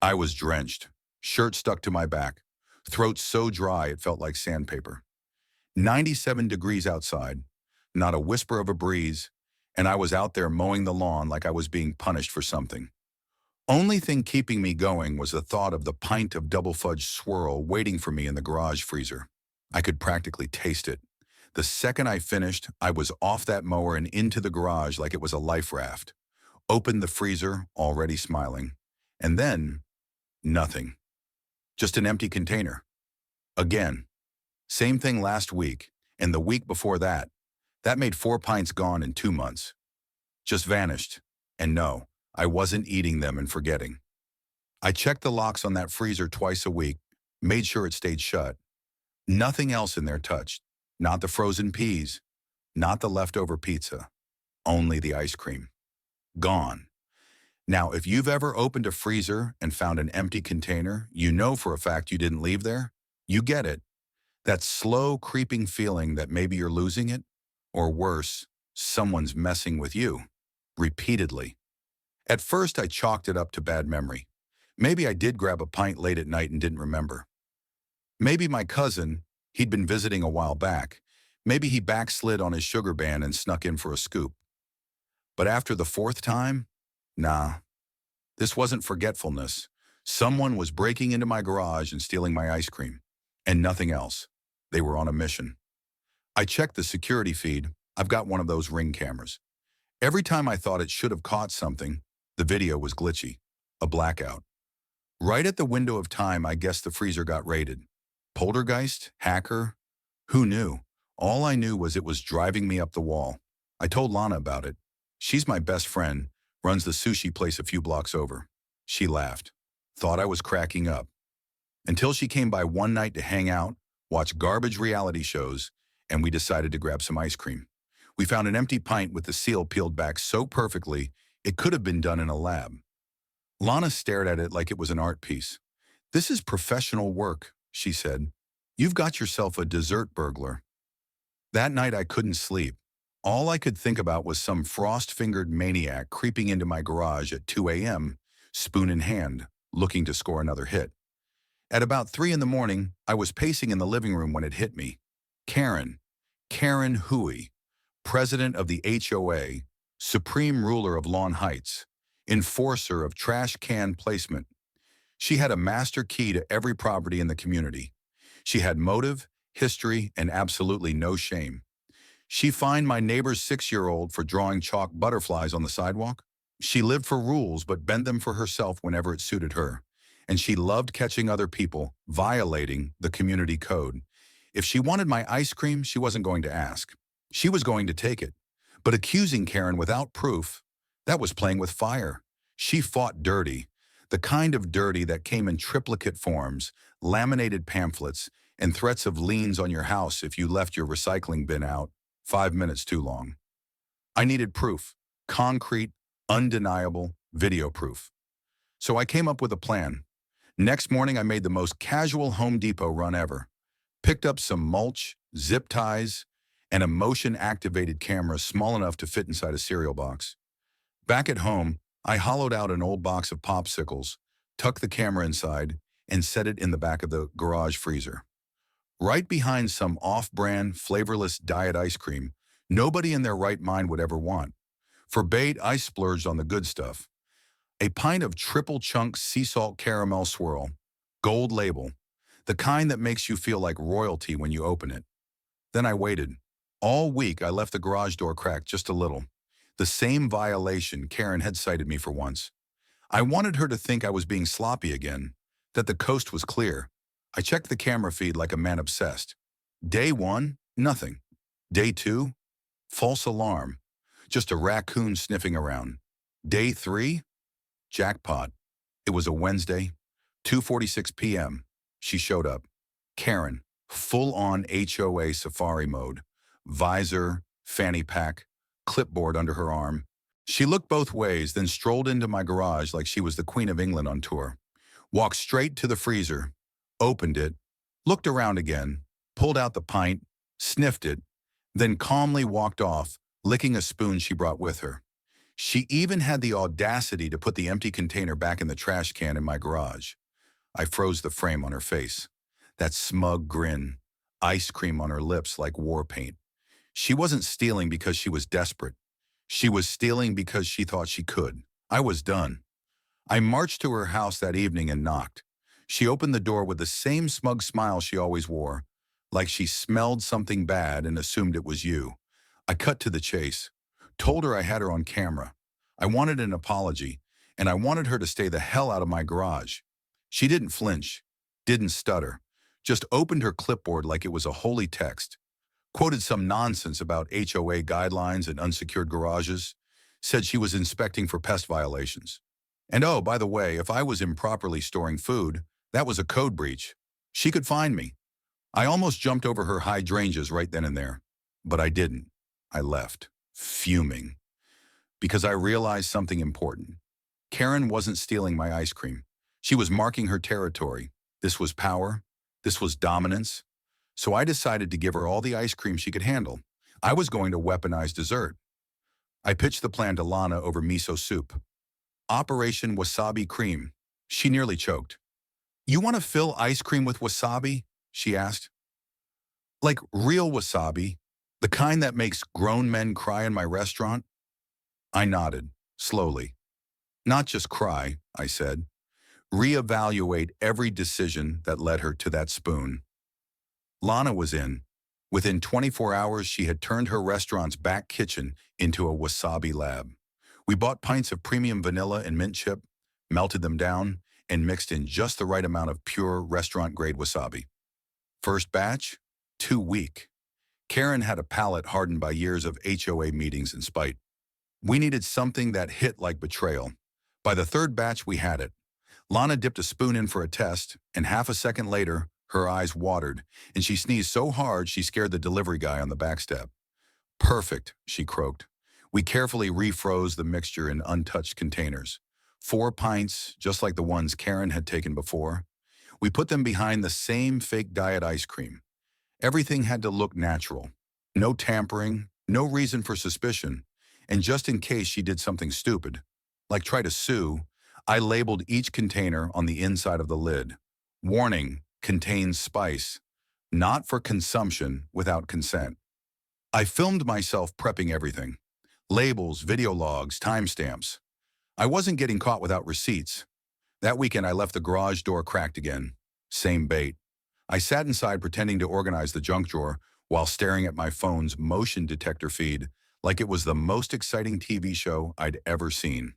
I was drenched, shirt stuck to my back, throat so dry it felt like sandpaper. 97 degrees outside, not a whisper of a breeze, and I was out there mowing the lawn like I was being punished for something. Only thing keeping me going was the thought of the pint of double fudge swirl waiting for me in the garage freezer. I could practically taste it. The second I finished, I was off that mower and into the garage like it was a life raft. Opened the freezer, already smiling. And then, nothing. Just an empty container. Again. Same thing last week, and the week before that. That made 4 pints gone in 2 months. Just vanished. And no, I wasn't eating them and forgetting. I checked the locks on that freezer twice a week, made sure it stayed shut. Nothing else in there touched. Not the frozen peas. Not the leftover pizza. Only the ice cream. Gone. Now, if you've ever opened a freezer and found an empty container, you know for a fact you didn't leave there. You get it. That slow, creeping feeling that maybe you're losing it, or worse, someone's messing with you, repeatedly. At first, I chalked it up to bad memory. Maybe I did grab a pint late at night and didn't remember. Maybe my cousin, he'd been visiting a while back, maybe he backslid on his sugar ban and snuck in for a scoop. But after the fourth time, nah, this wasn't forgetfulness. Someone was breaking into my garage and stealing my ice cream, and nothing else. They were on a mission. I checked the security feed. I've got one of those Ring cameras. Every time I thought it should have caught something, the video was glitchy, a blackout. Right at the window of time, I guess the freezer got raided. Poltergeist? Hacker? Who knew? All I knew was it was driving me up the wall. I told Lana about it. She's my best friend, runs the sushi place a few blocks over. She laughed, thought I was cracking up. Until she came by one night to hang out, watch garbage reality shows, and we decided to grab some ice cream. We found an empty pint with the seal peeled back so perfectly, it could have been done in a lab. Lana stared at it like it was an art piece. "This is professional work," she said. "You've got yourself a dessert burglar." That night I couldn't sleep. All I could think about was some frost-fingered maniac creeping into my garage at 2 a.m., spoon in hand, looking to score another hit. At about 3 in the morning, I was pacing in the living room when it hit me. Karen Hui, president of the HOA, supreme ruler of Lawn Heights, enforcer of trash can placement. She had a master key to every property in the community. She had motive, history, and absolutely no shame. She fined my neighbor's 6-year-old for drawing chalk butterflies on the sidewalk. She lived for rules but bent them for herself whenever it suited her. And she loved catching other people violating the community code. If she wanted my ice cream, she wasn't going to ask. She was going to take it. But accusing Karen without proof, that was playing with fire. She fought dirty, the kind of dirty that came in triplicate forms, laminated pamphlets, and threats of liens on your house if you left your recycling bin out 5 minutes too long. I needed proof, concrete, undeniable, video proof. So I came up with a plan. Next morning, I made the most casual Home Depot run ever. Picked up some mulch, zip ties, and a motion-activated camera small enough to fit inside a cereal box. Back at home, I hollowed out an old box of popsicles, tucked the camera inside, and set it in the back of the garage freezer. Right behind some off-brand, flavorless diet ice cream nobody in their right mind would ever want. For bait, I splurged on the good stuff. A pint of triple-chunk sea salt caramel swirl, gold label, the kind that makes you feel like royalty when you open it. Then I waited. All week, I left the garage door cracked just a little. The same violation Karen had cited me for once. I wanted her to think I was being sloppy again, that the coast was clear. I checked the camera feed like a man obsessed. Day 1, nothing. Day 2, false alarm. Just a raccoon sniffing around. Day 3, jackpot. It was a Wednesday, 2:46 p.m. She showed up. Karen, full-on HOA safari mode. Visor, fanny pack, clipboard under her arm. She looked both ways, then strolled into my garage like she was the Queen of England on tour. Walked straight to the freezer, opened it, looked around again, pulled out the pint, sniffed it, then calmly walked off, licking a spoon she brought with her. She even had the audacity to put the empty container back in the trash can in my garage. I froze the frame on her face. That smug grin, ice cream on her lips like war paint. She wasn't stealing because she was desperate. She was stealing because she thought she could. I was done. I marched to her house that evening and knocked. She opened the door with the same smug smile she always wore, like she smelled something bad and assumed it was you. I cut to the chase, told her I had her on camera. I wanted an apology, and I wanted her to stay the hell out of my garage. She didn't flinch, didn't stutter, just opened her clipboard like it was a holy text, quoted some nonsense about HOA guidelines and unsecured garages, said she was inspecting for pest violations. And oh, by the way, if I was improperly storing food, that was a code breach. She could find me. I almost jumped over her hydrangeas right then and there, but I didn't. I left, fuming, because I realized something important. Karen wasn't stealing my ice cream. She was marking her territory. This was power. This was dominance. So I decided to give her all the ice cream she could handle. I was going to weaponize dessert. I pitched the plan to Lana over miso soup. Operation Wasabi Cream. She nearly choked. "You want to fill ice cream with wasabi?" she asked. "Like real wasabi, the kind that makes grown men cry in my restaurant?" I nodded, slowly. "Not just cry," I said. "Reevaluate every decision that led her to that spoon." Lana was in. Within 24 hours, she had turned her restaurant's back kitchen into a wasabi lab. We bought pints of premium vanilla and mint chip, melted them down, and mixed in just the right amount of pure restaurant-grade wasabi. First batch? Too weak. Karen had a palate hardened by years of HOA meetings and spite. We needed something that hit like betrayal. By the third batch, we had it. Lana dipped a spoon in for a test, and half a second later, her eyes watered, and she sneezed so hard she scared the delivery guy on the back step. "Perfect," she croaked. We carefully refroze the mixture in untouched containers. 4 pints, just like the ones Karen had taken before. We put them behind the same fake diet ice cream. Everything had to look natural. No tampering, no reason for suspicion. And just in case she did something stupid, like try to sue, I labeled each container on the inside of the lid. Warning, contains spice, not for consumption without consent. I filmed myself prepping everything. Labels, video logs, timestamps. I wasn't getting caught without receipts. That weekend I left the garage door cracked again. Same bait. I sat inside pretending to organize the junk drawer while staring at my phone's motion detector feed like it was the most exciting TV show I'd ever seen.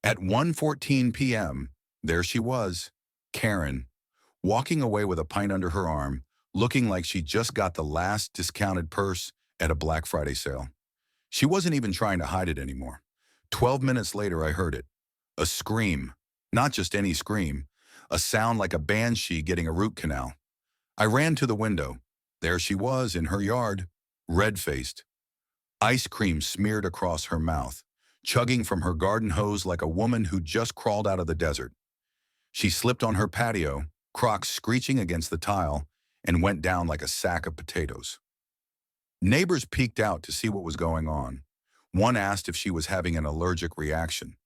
At 1:14 p.m., there she was, Karen, walking away with a pint under her arm, looking like she just got the last discounted purse at a Black Friday sale. She wasn't even trying to hide it anymore. 12 minutes later, I heard it. A scream. Not just any scream. A sound like a banshee getting a root canal. I ran to the window. There she was in her yard, red-faced. Ice cream smeared across her mouth, chugging from her garden hose like a woman who just crawled out of the desert. She slipped on her patio, Crocs screeching against the tile, and went down like a sack of potatoes. Neighbors peeked out to see what was going on. One asked if she was having an allergic reaction.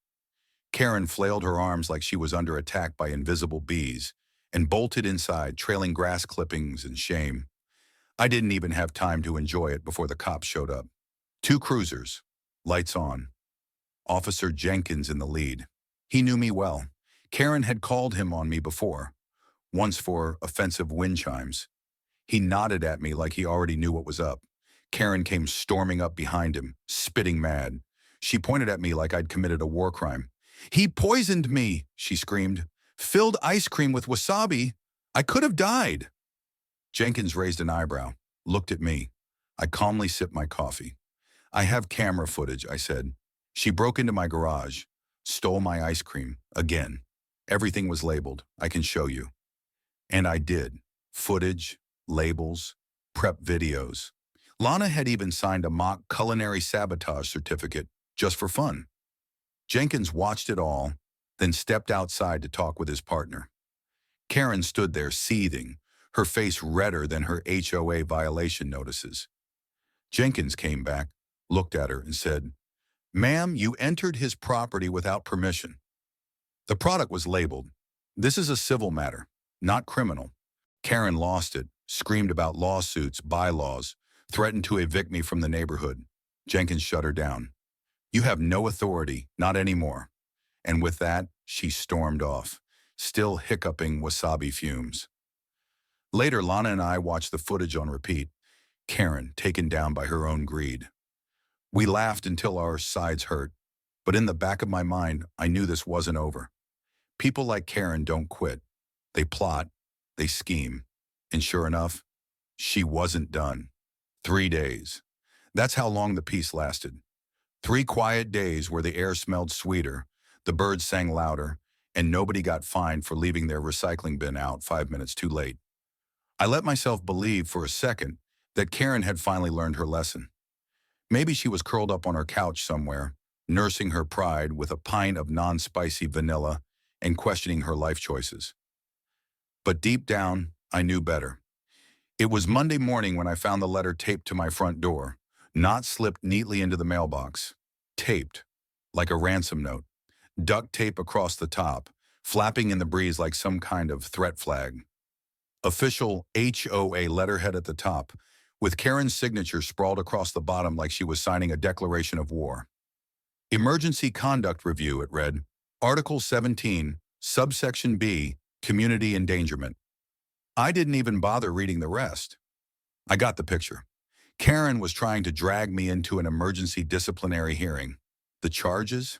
Karen flailed her arms like she was under attack by invisible bees and bolted inside, trailing grass clippings and shame. I didn't even have time to enjoy it before the cops showed up. 2 cruisers, lights on. Officer Jenkins in the lead. He knew me well. Karen had called him on me before, once for offensive wind chimes. He nodded at me like he already knew what was up. Karen came storming up behind him, spitting mad. She pointed at me like I'd committed a war crime. "He poisoned me," she screamed. "Filled ice cream with wasabi. I could have died." Jenkins raised an eyebrow, looked at me. I calmly sipped my coffee. "I have camera footage," I said. "She broke into my garage, stole my ice cream, again. Everything was labeled. I can show you." And I did. Footage, labels, prep videos. Lana had even signed a mock culinary sabotage certificate just for fun. Jenkins watched it all, then stepped outside to talk with his partner. Karen stood there seething, her face redder than her HOA violation notices. Jenkins came back, looked at her, and said, "Ma'am, you entered his property without permission." The product was labeled, "This is a civil matter, not criminal." Karen lost it, screamed about lawsuits, bylaws, threatened to evict me from the neighborhood. Jenkins shut her down. "You have no authority, not anymore." And with that, she stormed off, still hiccuping wasabi fumes. Later, Lana and I watched the footage on repeat, Karen taken down by her own greed. We laughed until our sides hurt, but in the back of my mind, I knew this wasn't over. People like Karen don't quit. They plot, they scheme. And sure enough, she wasn't done. 3 days. That's how long the peace lasted. 3 quiet days where the air smelled sweeter, the birds sang louder, and nobody got fined for leaving their recycling bin out 5 minutes too late. I let myself believe for a second that Karen had finally learned her lesson. Maybe she was curled up on her couch somewhere, nursing her pride with a pint of non-spicy vanilla and questioning her life choices. But deep down, I knew better. It was Monday morning when I found the letter taped to my front door, not slipped neatly into the mailbox. Taped, like a ransom note. Duct tape across the top, flapping in the breeze like some kind of threat flag. Official HOA letterhead at the top, with Karen's signature sprawled across the bottom like she was signing a declaration of war. Emergency Conduct Review, it read. Article 17, Subsection B, Community Endangerment. I didn't even bother reading the rest. I got the picture. Karen was trying to drag me into an emergency disciplinary hearing. The charges?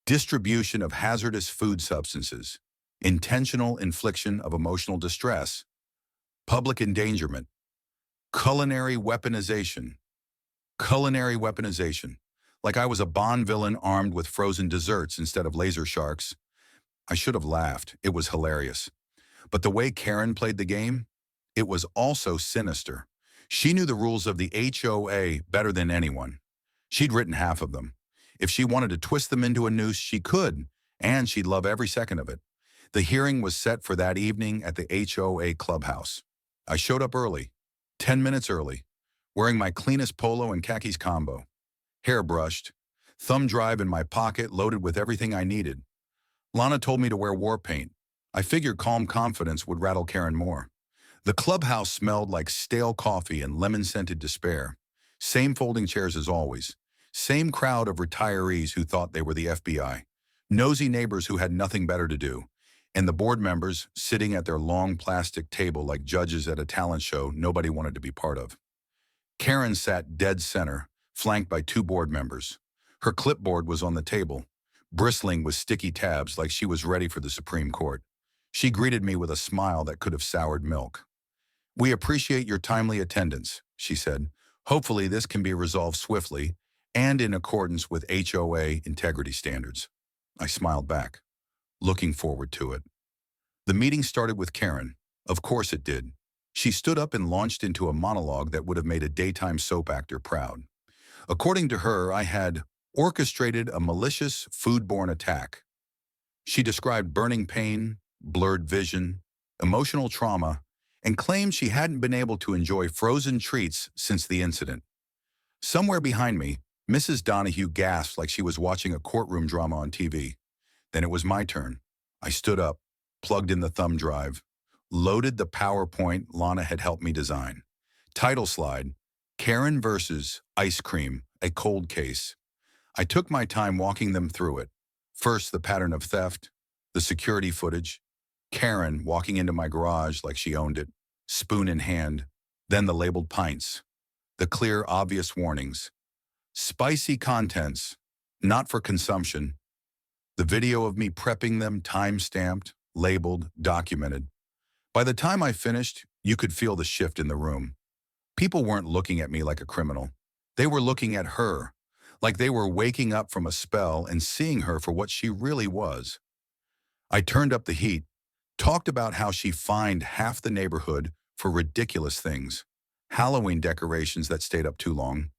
Distribution of hazardous food substances, intentional infliction of emotional distress, public endangerment, culinary weaponization. Culinary weaponization. Like I was a Bond villain armed with frozen desserts instead of laser sharks. I should have laughed. It was hilarious. But the way Karen played the game, it was also sinister. She knew the rules of the HOA better than anyone. She'd written half of them. If she wanted to twist them into a noose, she could, and she'd love every second of it. The hearing was set for that evening at the HOA clubhouse. I showed up early, 10 minutes early, wearing my cleanest polo and khakis combo. Hair brushed, thumb drive in my pocket loaded with everything I needed. Lana told me to wear war paint. I figured calm confidence would rattle Karen more. The clubhouse smelled like stale coffee and lemon-scented despair. Same folding chairs as always. Same crowd of retirees who thought they were the FBI. Nosy neighbors who had nothing better to do. And the board members sitting at their long plastic table like judges at a talent show nobody wanted to be part of. Karen sat dead center, flanked by 2 board members. Her clipboard was on the table, bristling with sticky tabs like she was ready for the Supreme Court. She greeted me with a smile that could have soured milk. "We appreciate your timely attendance," she said. "Hopefully this can be resolved swiftly and in accordance with HOA integrity standards." I smiled back, looking forward to it. The meeting started with Karen. Of course it did. She stood up and launched into a monologue that would have made a daytime soap actor proud. According to her, I had orchestrated a malicious foodborne attack. She described burning pain, blurred vision, emotional trauma, and claimed she hadn't been able to enjoy frozen treats since the incident. Somewhere behind me, Mrs. Donahue gasped like she was watching a courtroom drama on TV. Then it was my turn. I stood up, plugged in the thumb drive, loaded the PowerPoint Lana had helped me design. Title slide, Karen versus Ice Cream, a cold case. I took my time walking them through it. First, the pattern of theft, the security footage, Karen walking into my garage like she owned it, spoon in hand, then the labeled pints, the clear, obvious warnings. Spicy contents, not for consumption. The video of me prepping them time-stamped, labeled, documented. By the time I finished, you could feel the shift in the room. People weren't looking at me like a criminal. They were looking at her, like they were waking up from a spell and seeing her for what she really was. I turned up the heat, talked about how she fined half the neighborhood for ridiculous things. Halloween decorations that stayed up too long.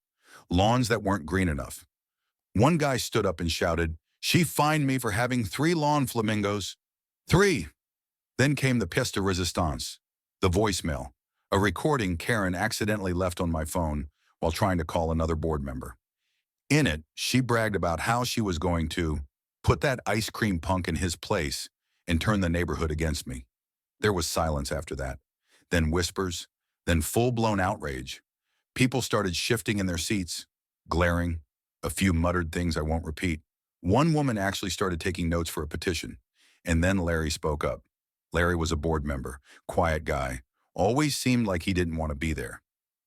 Lawns that weren't green enough. One guy stood up and shouted, "She fined me for having 3 lawn flamingos." 3! Then came the pièce de résistance, the voicemail, a recording Karen accidentally left on my phone while trying to call another board member. In it, she bragged about how she was going to put that ice cream punk in his place and turn the neighborhood against me. There was silence after that, then whispers, then full-blown outrage. People started shifting in their seats, glaring, a few muttered things I won't repeat. One woman actually started taking notes for a petition, and then Larry spoke up. Larry was a board member, quiet guy, always seemed like he didn't want to be there.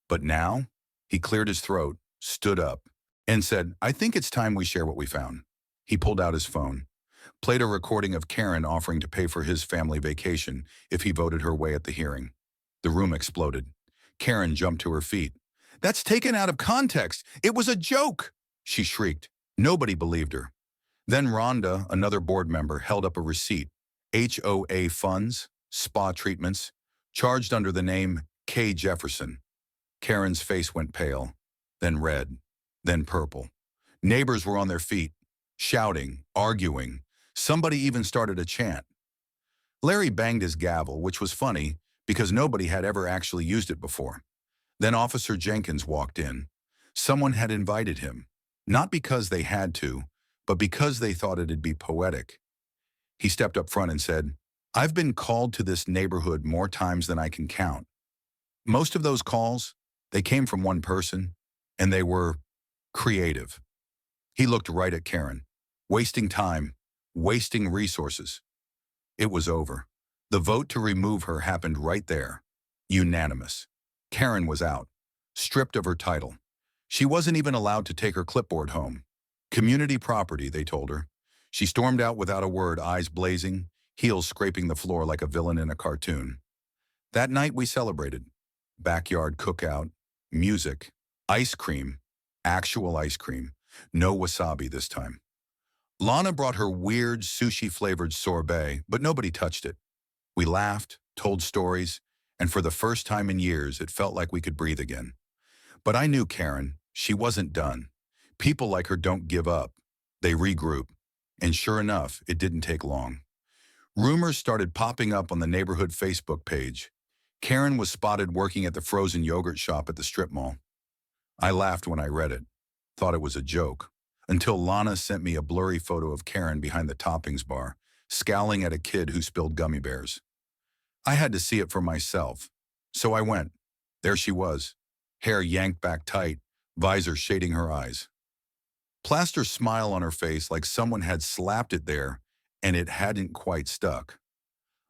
But now, he cleared his throat, stood up, and said, "I think it's time we share what we found." He pulled out his phone, played a recording of Karen offering to pay for his family vacation if he voted her way at the hearing. The room exploded. Karen jumped to her feet. "That's taken out of context. It was a joke," she shrieked. Nobody believed her. Then Rhonda, another board member, held up a receipt. HOA funds, spa treatments, charged under the name K. Jefferson. Karen's face went pale, then red, then purple. Neighbors were on their feet, shouting, arguing. Somebody even started a chant. Larry banged his gavel, which was funny because nobody had ever actually used it before. Then Officer Jenkins walked in. Someone had invited him, not because they had to, but because they thought it'd be poetic. He stepped up front and said, "I've been called to this neighborhood more times than I can count. Most of those calls, they came from one person, and they were creative." He looked right at Karen, wasting time, wasting resources. It was over. The vote to remove her happened right there. Unanimous. Karen was out, stripped of her title. She wasn't even allowed to take her clipboard home. Community property, they told her. She stormed out without a word, eyes blazing, heels scraping the floor like a villain in a cartoon. That night we celebrated. Backyard cookout, music, ice cream, actual ice cream. No wasabi this time. Lana brought her weird sushi-flavored sorbet, but nobody touched it. We laughed, told stories, and for the first time in years, it felt like we could breathe again. But I knew Karen. She wasn't done. People like her don't give up. They regroup. And sure enough, it didn't take long. Rumors started popping up on the neighborhood Facebook page. Karen was spotted working at the frozen yogurt shop at the strip mall. I laughed when I read it, thought it was a joke, until Lana sent me a blurry photo of Karen behind the toppings bar, scowling at a kid who spilled gummy bears. I had to see it for myself, so I went. There she was, hair yanked back tight, visor shading her eyes. Plaster smile on her face like someone had slapped it there, and it hadn't quite stuck.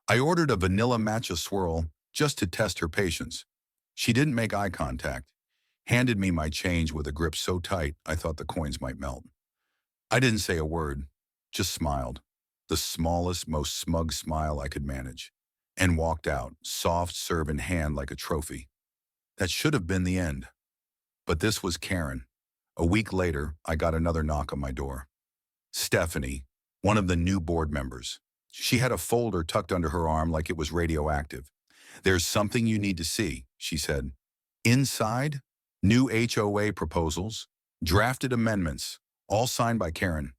I ordered a vanilla matcha swirl just to test her patience. She didn't make eye contact, handed me my change with a grip so tight I thought the coins might melt. I didn't say a word, just smiled, the smallest, most smug smile I could manage, and walked out, soft serve in hand like a trophy. That should have been the end. But this was Karen. A week later, I got another knock on my door. Stephanie, one of the new board members. She had a folder tucked under her arm like it was radioactive. "There's something you need to see," she said. Inside, new HOA proposals, drafted amendments, all signed by Karen.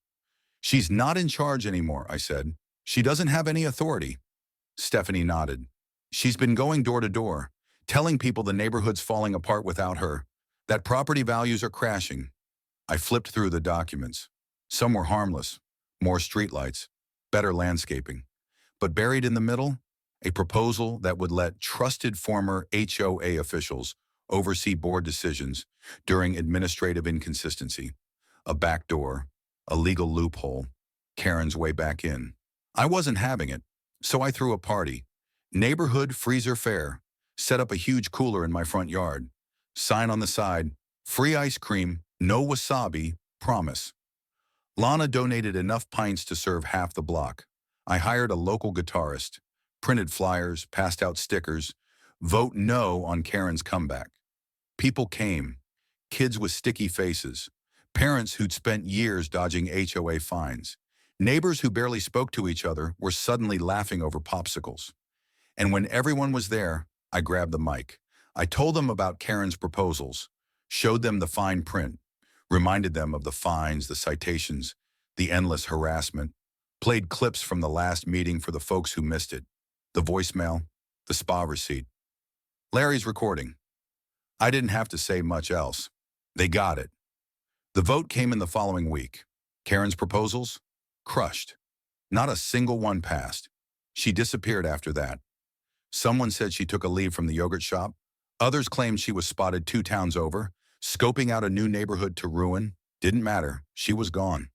"She's not in charge anymore," I said. "She doesn't have any authority." Stephanie nodded. "She's been going door to door, telling people the neighborhood's falling apart without her, that property values are crashing." I flipped through the documents. Some were harmless, more streetlights, better landscaping. But buried in the middle, a proposal that would let trusted former HOA officials oversee board decisions during administrative inconsistency. A backdoor, a legal loophole, Karen's way back in. I wasn't having it, so I threw a party. Neighborhood freezer fair, set up a huge cooler in my front yard. Sign on the side, "Free ice cream, no wasabi, promise." Lana donated enough pints to serve half the block. I hired a local guitarist, printed flyers, passed out stickers, "Vote no on Karen's comeback." People came, kids with sticky faces, parents who'd spent years dodging HOA fines, neighbors who barely spoke to each other were suddenly laughing over popsicles. And when everyone was there, I grabbed the mic. I told them about Karen's proposals, showed them the fine print, reminded them of the fines, the citations, the endless harassment, played clips from the last meeting for the folks who missed it, the voicemail, the spa receipt. Larry's recording. I didn't have to say much else. They got it. The vote came in the following week. Karen's proposals? Crushed. Not a single one passed. She disappeared after that. Someone said she took a leave from the yogurt shop. Others claimed she was spotted 2 towns over, scoping out a new neighborhood to ruin. Didn't matter. She was gone.